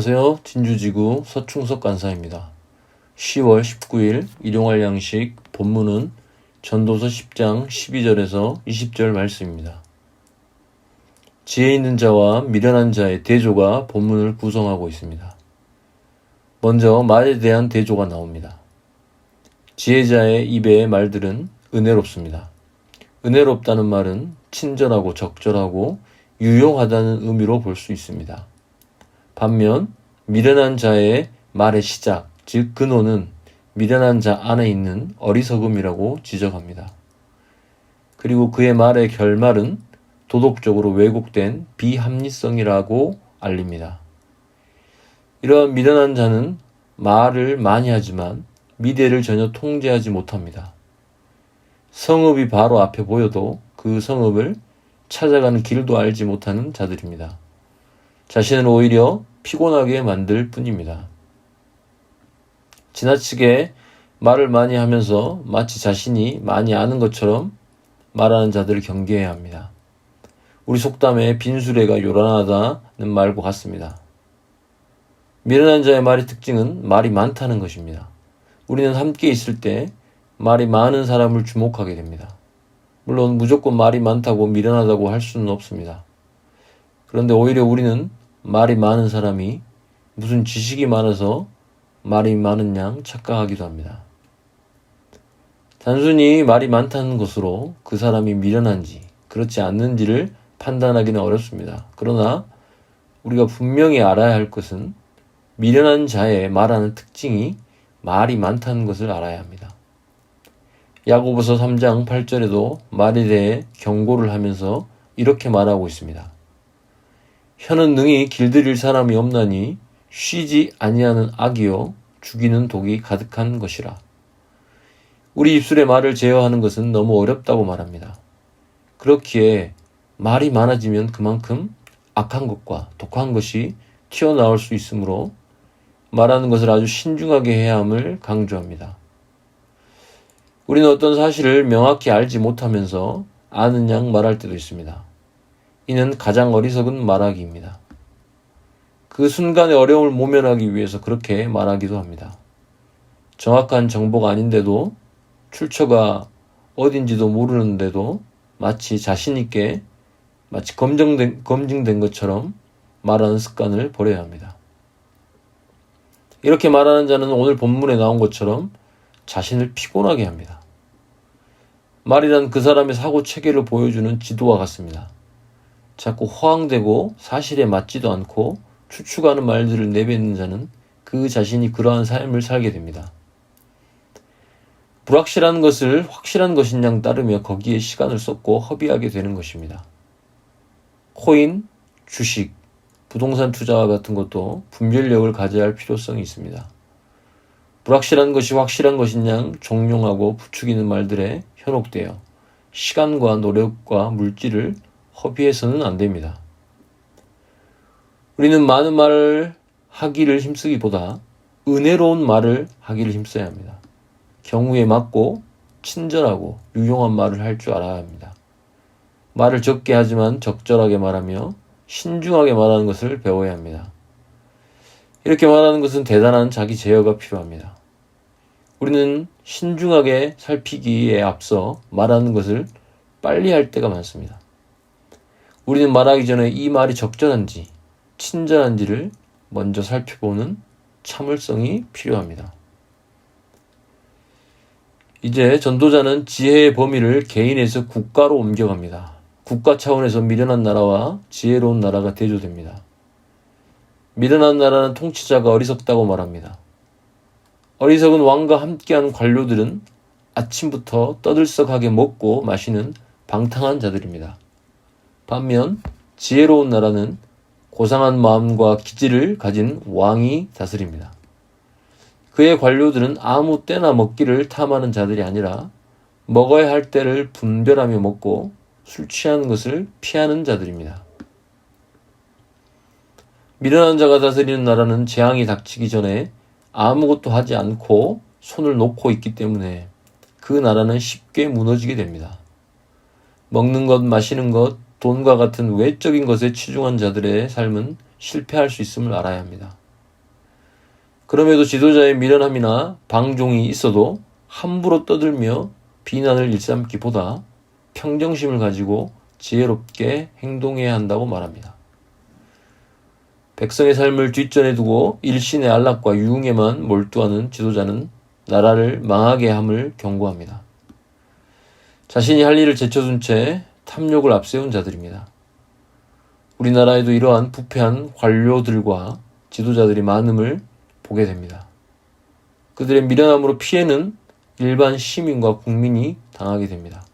안녕하세요. 진주지구 서충석 간사입니다. 10월 19일 일용할 양식 본문은 전도서 10장 12절에서 20절 말씀입니다. 지혜 있는 자와 미련한 자의 대조가 본문을 구성하고 있습니다. 먼저 말에 대한 대조가 나옵니다. 지혜자의 입의 말들은 은혜롭습니다. 은혜롭다는 말은 친절하고 적절하고 유용하다는 의미로 볼 수 있습니다. 반면 미련한 자의 말의 시작, 즉 근원은 미련한 자 안에 있는 어리석음이라고 지적합니다. 그리고 그의 말의 결말은 도덕적으로 왜곡된 비합리성이라고 알립니다. 이러한 미련한 자는 말을 많이 하지만 미래를 전혀 통제하지 못합니다. 성읍이 바로 앞에 보여도 그 성읍을 찾아가는 길도 알지 못하는 자들입니다. 자신을 오히려 피곤하게 만들 뿐입니다. 지나치게 말을 많이 하면서 마치 자신이 많이 아는 것처럼 말하는 자들을 경계해야 합니다. 우리 속담에 빈수레가 요란하다는 말과 같습니다. 미련한 자의 말의 특징은 말이 많다는 것입니다. 우리는 함께 있을 때 말이 많은 사람을 주목하게 됩니다. 물론 무조건 말이 많다고 미련하다고 할 수는 없습니다. 그런데 오히려 우리는 말이 많은 사람이 무슨 지식이 많아서 말이 많은 양 착각하기도 합니다. 단순히 말이 많다는 것으로 그 사람이 미련한지 그렇지 않는지를 판단하기는 어렵습니다. 그러나 우리가 분명히 알아야 할 것은 미련한 자의 말하는 특징이 말이 많다는 것을 알아야 합니다. 야고보서 3장 8절에도 말에 대해 경고를 하면서 이렇게 말하고 있습니다. 혀는 능히 길들일 사람이 없나니 쉬지 아니하는 악이요 죽이는 독이 가득한 것이라. 우리 입술의 말을 제어하는 것은 너무 어렵다고 말합니다. 그렇기에 말이 많아지면 그만큼 악한 것과 독한 것이 튀어나올 수 있으므로 말하는 것을 아주 신중하게 해야 함을 강조합니다. 우리는 어떤 사실을 명확히 알지 못하면서 아는 양 말할 때도 있습니다. 이는 가장 어리석은 말하기입니다. 그 순간의 어려움을 모면하기 위해서 그렇게 말하기도 합니다. 정확한 정보가 아닌데도 출처가 어딘지도 모르는데도 마치 자신 있게 마치 검증된 것처럼 말하는 습관을 버려야 합니다. 이렇게 말하는 자는 오늘 본문에 나온 것처럼 자신을 피곤하게 합니다. 말이란 그 사람의 사고 체계를 보여주는 지도와 같습니다. 자꾸 허황되고 사실에 맞지도 않고 추측하는 말들을 내뱉는 자는 그 자신이 그러한 삶을 살게 됩니다. 불확실한 것을 확실한 것인 양 따르며 거기에 시간을 쏟고 허비하게 되는 것입니다. 코인, 주식, 부동산 투자와 같은 것도 분별력을 가져야 할 필요성이 있습니다. 불확실한 것이 확실한 것인 양 종용하고 부추기는 말들에 현혹되어 시간과 노력과 물질을 허비해서는 안 됩니다. 우리는 많은 말을 하기를 힘쓰기보다 은혜로운 말을 하기를 힘써야 합니다. 경우에 맞고 친절하고 유용한 말을 할 줄 알아야 합니다. 말을 적게 하지만 적절하게 말하며 신중하게 말하는 것을 배워야 합니다. 이렇게 말하는 것은 대단한 자기 제어가 필요합니다. 우리는 신중하게 살피기에 앞서 말하는 것을 빨리 할 때가 많습니다. 우리는 말하기 전에 이 말이 적절한지 친절한지를 먼저 살펴보는 참을성이 필요합니다. 이제 전도자는 지혜의 범위를 개인에서 국가로 옮겨갑니다. 국가 차원에서 미련한 나라와 지혜로운 나라가 대조됩니다. 미련한 나라는 통치자가 어리석다고 말합니다. 어리석은 왕과 함께하는 관료들은 아침부터 떠들썩하게 먹고 마시는 방탕한 자들입니다. 반면 지혜로운 나라는 고상한 마음과 기질을 가진 왕이 다스립니다. 그의 관료들은 아무 때나 먹기를 탐하는 자들이 아니라 먹어야 할 때를 분별하며 먹고 술 취하는 것을 피하는 자들입니다. 미련한 자가 다스리는 나라는 재앙이 닥치기 전에 아무것도 하지 않고 손을 놓고 있기 때문에 그 나라는 쉽게 무너지게 됩니다. 먹는 것, 마시는 것, 돈과 같은 외적인 것에 치중한 자들의 삶은 실패할 수 있음을 알아야 합니다. 그럼에도 지도자의 미련함이나 방종이 있어도 함부로 떠들며 비난을 일삼기보다 평정심을 가지고 지혜롭게 행동해야 한다고 말합니다. 백성의 삶을 뒷전에 두고 일신의 안락과 유흥에만 몰두하는 지도자는 나라를 망하게 함을 경고합니다. 자신이 할 일을 제쳐둔 채 탐욕을 앞세운 자들입니다. 우리나라에도 이러한 부패한 관료들과 지도자들이 많음을 보게 됩니다. 그들의 미련함으로 피해는 일반 시민과 국민이 당하게 됩니다.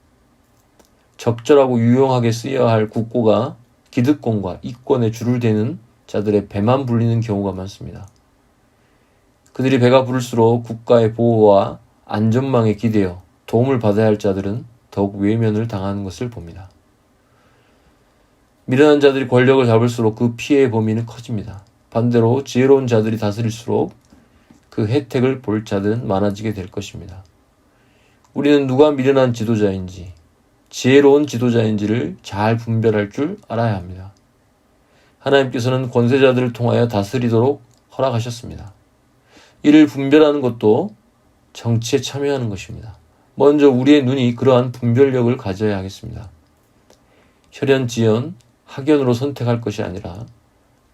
적절하고 유용하게 쓰여야 할 국고가 기득권과 이권에 줄을 대는 자들의 배만 불리는 경우가 많습니다. 그들이 배가 부를수록 국가의 보호와 안전망에 기대어 도움을 받아야 할 자들은 더욱 외면을 당하는 것을 봅니다. 미련한 자들이 권력을 잡을수록 그 피해의 범위는 커집니다. 반대로 지혜로운 자들이 다스릴수록 그 혜택을 볼 자들은 많아지게 될 것입니다. 우리는 누가 미련한 지도자인지, 지혜로운 지도자인지를 잘 분별할 줄 알아야 합니다. 하나님께서는 권세자들을 통하여 다스리도록 허락하셨습니다. 이를 분별하는 것도 정치에 참여하는 것입니다. 먼저 우리의 눈이 그러한 분별력을 가져야 하겠습니다. 혈연지연, 학연으로 선택할 것이 아니라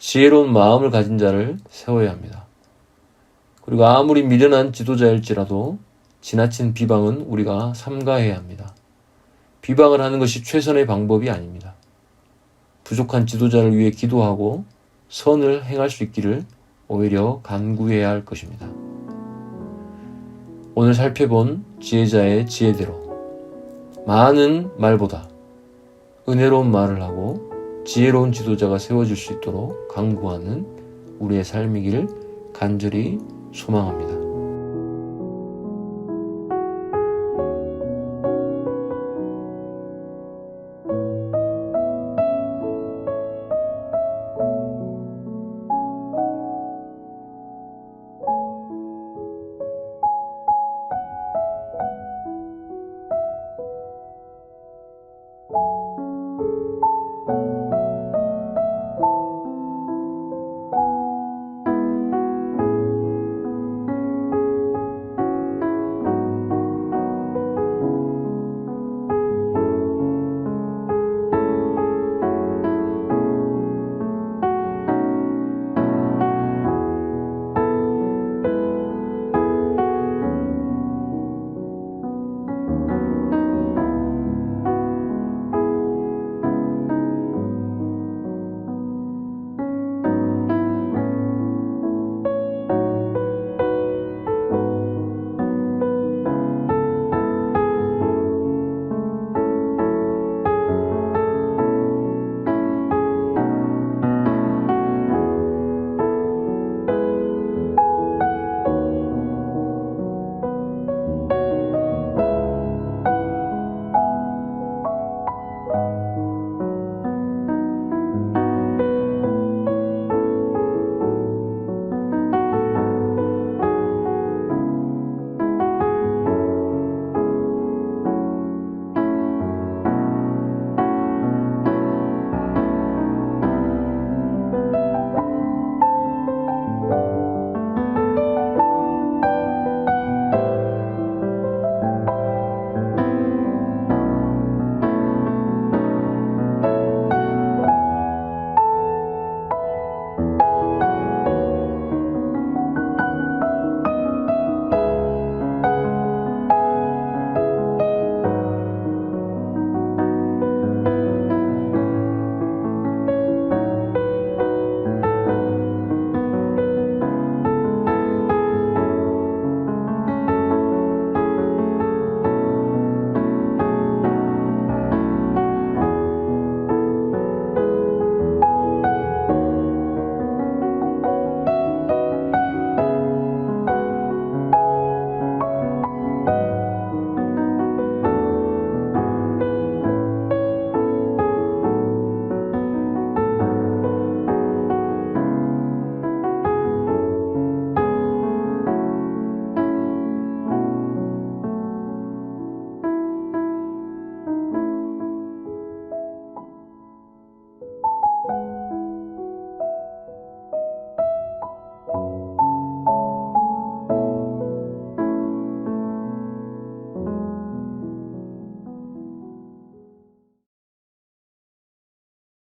지혜로운 마음을 가진 자를 세워야 합니다. 그리고 아무리 미련한 지도자일지라도 지나친 비방은 우리가 삼가해야 합니다. 비방을 하는 것이 최선의 방법이 아닙니다. 부족한 지도자를 위해 기도하고 선을 행할 수 있기를 오히려 간구해야 할 것입니다. 오늘 살펴본 지혜자의 지혜대로 많은 말보다 은혜로운 말을 하고 지혜로운 지도자가 세워질 수 있도록 간구하는 우리의 삶이기를 간절히 소망합니다.